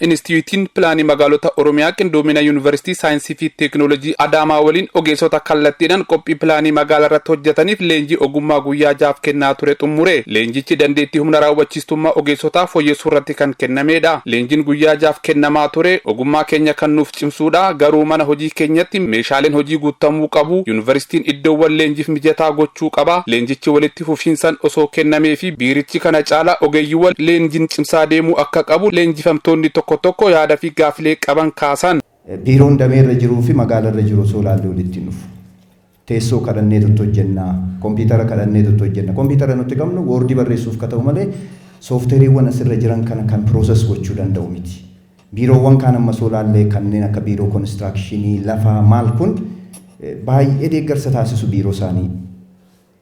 Instituutiin Pilaanii Magaalota Oromiyaa Qindoomina Yuunivarsiitii Saayinsii fi Teekinooloojii Adaamaa waliin ogeessota kallattiidhaan qophii pilaanii magaalaa irratti hojjetaniif leenjii ogummaa guyyaa 6 kennaa ture xumure. Leenjichi dandeettii humna raawwachiistummaa ogeessotaa fooyyessuu irratti kan kennamedha. Leenjiin guyyaa 6 kennamaa ture ogummaa keenya kan nuuf cimsuudha. Garuu mana hojii keenyatti meeshaaleen hojii guutamuu qabu. Yuunivarsiitiin iddoowwan leenjiif mijataa gochuu qaba. Leenjichi walitti fufiinsaan osoo kennamee fi biirichi kana caala ogeeyyiiwwan leenjiin cimsaa deemuu akka qabu leenjifamtoonni tokko yaada fi gaafilee qaban kaasan. Biiroon dameerra jiruu fi magaalarra jiru soolaallee walitti dhufu. Teessoo kadhannee hojjenna, kompiitara kadhannee hojjenna. Kompiitara nuti qabnu woordii barreessuuf ka ta'u malee soofteeriiwwan asirra jiran kana kan pirooses gochuu danda'u miti. Biiroowwan kaan amma soolaallee kanneen akka biiroo konistirakshinii lafaa maal kun baay'ee deeggarsa taasisu biiroo isaanii.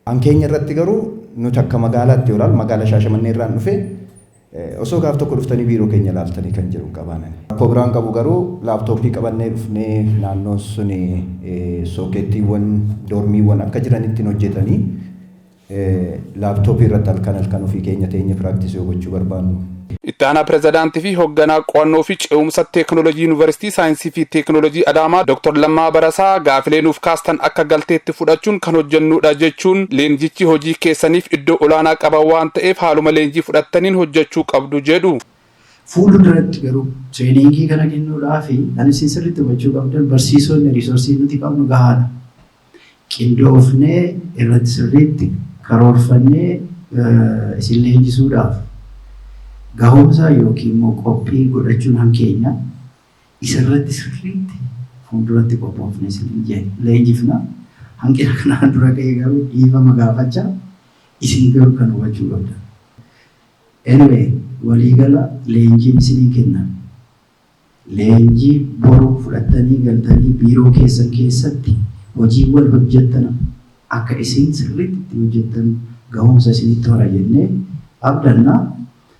Hankeenya irratti garuu nuti akka magaalaatti olaal magaalaa Shaashamannee irraan dhufe osoo gaaf tokko dhuftanii biiroo keenya laaltanii kan jiru qabaanan. Akkoo biraan qabu garuu laaptooppii qabannee dhufnee naannoon sun sookeettiiwwan doormiiwwan akka jiranitti hojjetanii laaptooppii irratti halkan ofii keenya teenya piraaktisii gochuu barbaannu. Itti aanaa pirezidaantii fi hoogganaa qo'annoo fi ce'umsa teekinooloojii Yuunivarsiitii Saayinsii fi Teekinooloojii Adaamaa Dr. Lammaa Barasaa gaafilee nuuf kaastan akka galteetti fudhachuun kan hojjennudha jechuun leenjichi hojii keessaniif iddoo olaanaa qaba waan ta'eef haaluma leenjii fudhattaniin hojjechuu qabdu jedhu. Fuulduratti garuu treeningii kana kennuudhaa fi kan isin sirriitti hubachuu qabdan barsiisonni riisoorsii nuti qabnu gahaadha. Qindoofnee irratti sirriitti karoorfannee isin leenjisuudhaaf gahumsa yookiin immoo qophii godhachuun hankeenya isarratti sirriitti fuulduratti qophoofnee isin leenjifna. Hanqina kanaan dura ka'ee garuu dhiifama gaafachaa isin garuu kan hubachuu qabda. Anyway, waliigala leenjiin isinii kennan. Leenjii boru fudhattanii galtanii biiroo keessan keessatti hojiiwwan hojjettan akka isin sirriitti hojjettan gahumsa isinitti hora jennee abdannaa.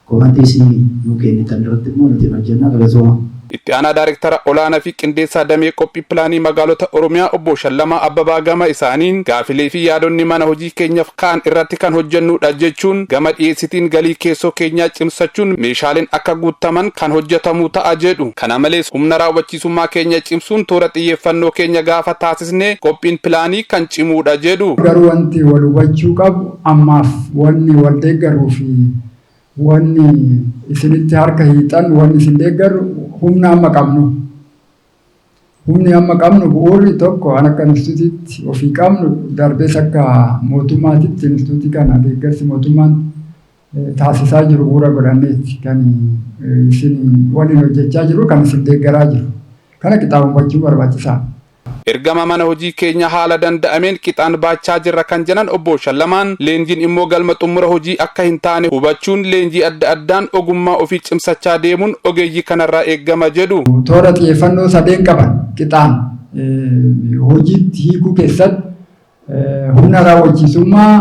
Komantii isinii nuu kennitan irratti immoo nuti hojjennaa galatoomaa. Itti aanaa Daayireektara olaanaa fi qindeessaa damee qophii pilaanii magaalota Oromiyaa obbo Shallamaa Abbabaa gama isaaniin gaafilee fi yaadonni mana hojii keenyaaf kaan irratti kan hojjennudha jechuun gama dhiyeessitiin galii keessoo keenyaa cimsachuun meeshaaleen akka guutaman kan hojjetamu ta'a jedhu. Kana malees humna raawwachiisummaa keenya cimsuun toora xiyyeeffannoo keenya gaafa taasisne qophiin pilaanii kan cimudha jedhu. Garuu wanti wal hubachuu qabu ammaaf wanni wal deeggaruu fi wanni isinitti harka hiixan wanni isin deeggaru humna amma qabnu. Humni amma qabnu bu'uurri tokko akka instituutiitti ofii qabnu darbees akka mootummaatitti instituutii kana deeggarsi mootummaan taasisaa jiru bu'uura godhanneetti kan isin waliin hojjechaa jiru kan isin deeggaraa jiru. Kana qixaan hubachuu barbaachisaa. Ergama mana hojii keenya haala danda'ameen qixaan baachaa jirra kan jedhan obbo Shallamaan leenjiin immoo galma xumura hojii akka hin taane hubachuun leenjii adda addaan ogummaa ofii cimsachaa deemuun ogeeyyii kanarraa eeggama jedhu. Toora xiyyeeffannoo sadeen qaban qixaan hojiitti hiikuu keessatti humna raawwachiisummaa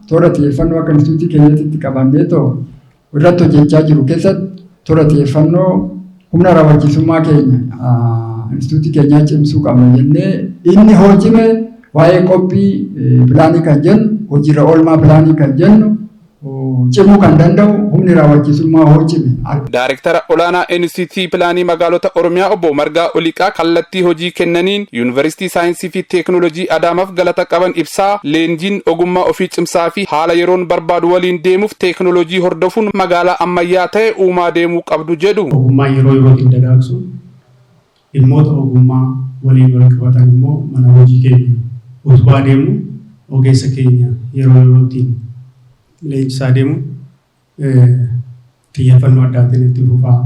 toora xiyyeeffannoo akka instituutii keenyatti qabannee irratti hojjechaa jiru keessatti toora xiyyeeffannoo humna raawwachiisummaa keenya instituutii keenyaa cimsuu qabna jennee inni hojime waa'ee qophii pilaanii kan jennu hojiirra oolmaa pilaanii kan jennu cimuu kan danda'u humni raawwachiisummaa hojime. Daayireektara olaanaa Instituutii Pilaanii Magaalota Oromiyaa obbo Margaa Oliqaa kallattii hojii kennaniin Yuunivarsiitii Saayinsii fi Teekinooloojii Adaamaaf galata qaban ibsaa leenjiin ogummaa ofii cimsaa fi haala yeroon barbaadu waliin deemuuf teekinooloojii hordofuun magaalaa ammayyaa ta'e uumaa deemuu qabdu jedhu. Ogummaa yerootiin dagaagsu dhimmoota ogummaa waliin wal qabatan immoo mana hojii keenya utubaa deemu ogeessa keenya yerootiin leenjisaa deemu xiyyeeffannoo addaatiin itti fufaa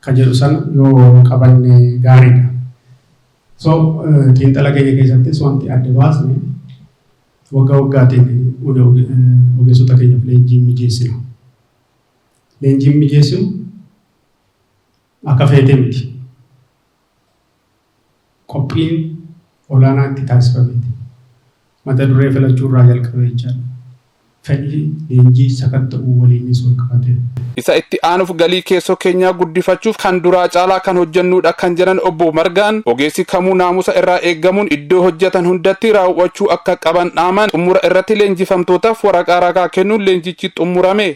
kan jedhu sana yoo qabanne gaariidha. So xiinxala keenya keessattis wanti adda baasne waggaa waggaatiin ogeessota keenyaaf leenjii mijeessina. Leenjiin mijeessinu akka feetee miti. Qophiin olaanaa itti taasifameeti. Mata duree filachuu irraa jalqabee jechaadha. Fedhii leenjii sakatta'uu waliinis wal qabatee. Isa itti aanuuf galii keessoo keenyaa guddifachuuf kan duraa caalaa kan hojjennudha kan jedhan obbo Margaan ogeessi kamuu naamusa irraa eeggamuun iddoo hojjetan hundatti raawwachuu akka qaban dhaaman xumura irratti leenjifamtootaaf waraqaa ragaa kennuun leenjichi xumurame.